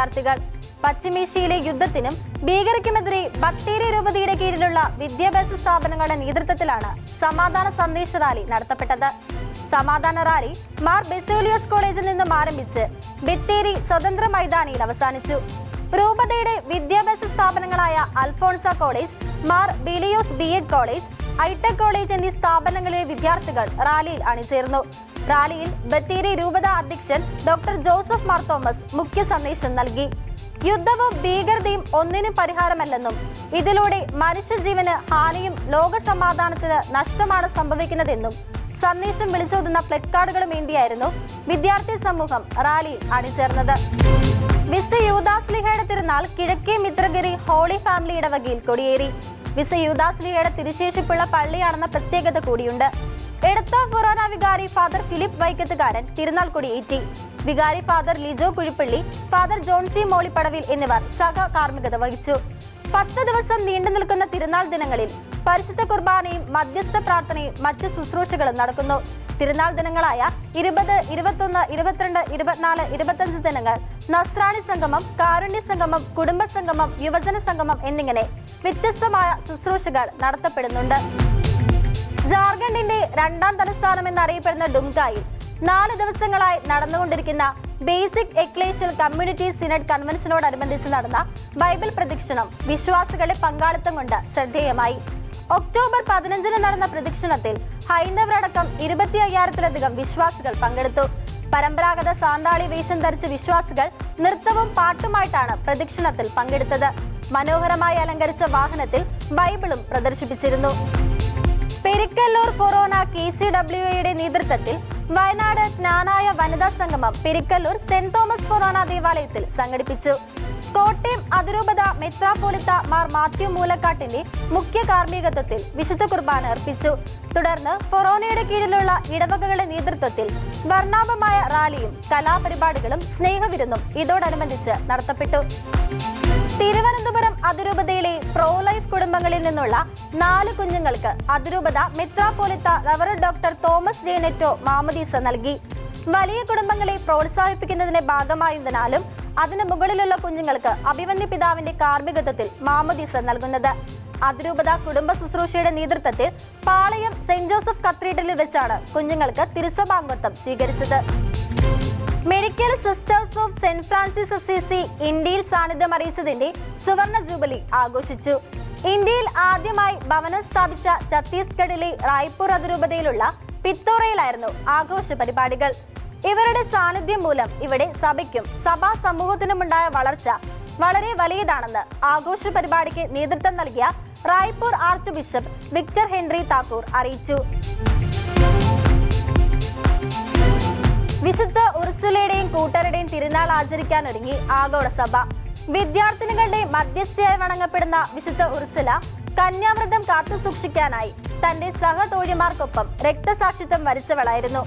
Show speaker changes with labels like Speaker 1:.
Speaker 1: വിദ്യാർത്ഥികൾ. പശ്ചിമേഷ്യയിലെ യുദ്ധത്തിനും ഭീകരതയ്ക്കുമെതിരെ ബത്തേരി രൂപതയുടെ കീഴിലുള്ള വിദ്യാഭ്യാസ സ്ഥാപനങ്ങളുടെ നേതൃത്വത്തിലാണ് സമാധാന സന്ദേശ റാലി നടത്തപ്പെട്ടത്. സമാധാന റാലി മാർ ബെസേലിയോസ് കോളേജിൽ നിന്നും ആരംഭിച്ച് ബത്തേരി സ്വതന്ത്ര മൈതാനിയിൽ അവസാനിച്ചു. രൂപതയുടെ വിദ്യാഭ്യാസ സ്ഥാപനങ്ങളായ Alphonsa college, Mar Bilios B Ed college, ITech college എന്നീ സ്ഥാപനങ്ങളിലെ വിദ്യാർത്ഥികൾ റാലിയിൽ അണിചേർന്നു. റാലിയിൽ ബത്തേരി രൂപത അധ്യക്ഷൻ ഡോക്ടർ ജോസഫ് മാർ തോമസ് മുഖ്യ സന്ദേശം നൽകി. യുദ്ധവും ഭീകരതയും ഒന്നിനും പരിഹാരമല്ലെന്നും ഇതിലൂടെ മനുഷ്യജീവന് ഹാനിയും ലോക സമാധാനത്തിന് നഷ്ടമാണ് സംഭവിക്കുന്നതെന്നും സന്ദേശം വിളിച്ചോതുന്ന പ്ലക്കാർഡുകളും ഏന്തിയായിരുന്നു വിദ്യാർത്ഥി സമൂഹം റാലിയിൽ അണിചേർന്നത്. വിശുദ്ധ യൂദാസ്ലീഹയുടെ തിരുനാൾ കിഴക്കേ മിത്രഗിരി ഹോളി ഫാമിലി ഇടവകയിൽ കൊടിയേറി. വിശുദ്ധ യൂദാസ്ലീഹയുടെ തിരുശേഷിപ്പുള്ള പള്ളിയാണെന്ന പ്രത്യേകത കൂടിയുണ്ട്. എടത്വ ഫൊറോന വികാരി ഫാദർ ഫിലിപ്പ് വൈക്കത്തുകാരൻ തിരുനാൾ കൊടിയേറ്റി. വികാരി ഫാദർ ലിജോ കുഴിപ്പള്ളി, ഫാദർ ജോൺസി മോളിപ്പടവിൽ എന്നിവർ സഹ കാർമ്മികത വഹിച്ചു. 10 ദിവസം നീണ്ടു നിൽക്കുന്ന തിരുനാൾ ദിനങ്ങളിൽ പരിശുദ്ധ കുർബാനയും മധ്യസ്ഥ പ്രാർത്ഥനയും മറ്റു ശുശ്രൂഷകളും നടക്കുന്നു. തിരുനാൾ ദിനങ്ങളായ 20, 21, 22, 24, 25 ദിനങ്ങൾ നസ്രാണി സംഗമം, കാരുണ്യ സംഗമം, കുടുംബ സംഗമം, യുവജന സംഗമം എന്നിങ്ങനെ വ്യത്യസ്തമായ ശുശ്രൂഷകൾ നടത്തപ്പെടുന്നുണ്ട്. ജാർഖണ്ഡിന്റെ 2ാം തലസ്ഥാനം എന്നറിയപ്പെടുന്ന ഡുംകായിൽ 4 ദിവസങ്ങളായി നടന്നുകൊണ്ടിരിക്കുന്ന ബേസിക് എക്ലേഷ്യൽ കമ്മ്യൂണിറ്റി സിനഡ് കൺവെൻഷനോടനുബന്ധിച്ച് നടന്ന ബൈബിൾ പ്രദക്ഷിണം വിശ്വാസികളുടെ പങ്കാളിത്തം കൊണ്ട് ശ്രദ്ധേയമായി. ഒക്ടോബർ 15 നടന്ന പ്രദക്ഷിണത്തിൽ ഹൈന്ദവരടക്കം 25,000-ലധികം വിശ്വാസികൾ പങ്കെടുത്തു. പരമ്പരാഗത സാന്താളി വേഷം ധരിച്ച വിശ്വാസികൾ നൃത്തവും പാട്ടുമായിട്ടാണ് പ്രദക്ഷിണത്തിൽ പങ്കെടുത്തത്. മനോഹരമായി അലങ്കരിച്ച വാഹനത്തിൽ ബൈബിളും പ്രദർശിപ്പിച്ചിരുന്നു. പെരിക്കല്ലൂർ ഫൊറോന KCWAയുടെ നേതൃത്വത്തിൽ വയനാട് ജ്ഞാനായ വനിതാ സംഗമം പെരിക്കല്ലൂർ സെന്റ് തോമസ് ഫൊറോന ദേവാലയത്തിൽ സംഘടിപ്പിച്ചു. കോട്ടയം അതിരൂപത മെത്രാപ്പോലിത്ത മാർ മാത്യു മൂലക്കാട്ടിന്റെ മുഖ്യ കാർമ്മികത്വത്തിൽ വിശുദ്ധ കുർബാന അർപ്പിച്ചു. തുടർന്ന് ഫൊറോനയുടെ കീഴിലുള്ള ഇടവകകളുടെ നേതൃത്വത്തിൽ വർണ്ണാഭമായ റാലിയും കലാപരിപാടികളും സ്നേഹവിരുന്നും ഇതോടനുബന്ധിച്ച് നടത്തപ്പെട്ടു. തിരുവനന്തപുരം അതിരൂപതയിലെ പ്രോ ലൈഫ് കുടുംബങ്ങളിൽ നിന്നുള്ള 4 കുഞ്ഞുങ്ങൾക്ക് അതിരൂപത മെത്രാപ്പോലിത്ത റവറന്റ് ഡോക്ടർ തോമസ് ജെ നെറ്റോ മാമോദീസ നൽകി. വലിയ കുടുംബങ്ങളെ പ്രോത്സാഹിപ്പിക്കുന്നതിന്റെ ഭാഗമായതിനാലും അതിന് മുകളിലുള്ള കുഞ്ഞുങ്ങൾക്ക് അഭിമന്യ പിതാവിന്റെ കാർമ്മികത്വത്തിൽ മാമോദീസ നൽകുന്നത്. അതിരൂപത കുടുംബ ശുശ്രൂഷയുടെ നേതൃത്വത്തിൽ പാളയം സെന്റ് ജോസഫ് കത്തീഡ്രലിൽ വെച്ചാണ് കുഞ്ഞുങ്ങൾക്ക് തിരുസഭാംഗത്വം സ്വീകരിച്ചത്. Medical sisters of saint Francis Assisi ഇന്ത്യയിൽ സാന്നിധ്യം അറിയിച്ചതിന്റെ സുവർണ ജൂബിലി ആഘോഷിച്ചു. ഇന്ത്യയിൽ ആദ്യമായി ഭവനം സ്ഥാപിച്ച ഛത്തീസ്ഗഡിലെ റായ്പൂർ അതിരൂപതയിലുള്ള പിത്തോറയിലായിരുന്നു ആഘോഷ പരിപാടികൾ. ഇവരുടെ സാന്നിധ്യം മൂലം ഇവിടെ സഭയ്ക്കും സഭാ സമൂഹത്തിനുമുണ്ടായ വളർച്ച വളരെ വലിയതാണെന്ന് ആഘോഷ പരിപാടിക്ക് നേതൃത്വം നൽകിയ Raipur arch bishop Victor Henry Thakur അറിയിച്ചു. വിശുദ്ധ ഉർസുലയുടെയും കൂട്ടരുടെയും തിരുനാൾ ആചരിക്കാനൊരുങ്ങി ആഗോള സഭ. വിദ്യാർത്ഥിനികളുടെ മധ്യസ്ഥയായി വണങ്ങപ്പെടുന്ന വിശുദ്ധ ഉർസുല കന്യാവ്രതം കാത്തുസൂക്ഷിക്കാനായി തന്റെ സഹതോഴിമാർക്കൊപ്പം രക്തസാക്ഷിത്വം വരിച്ചവളായിരുന്നു.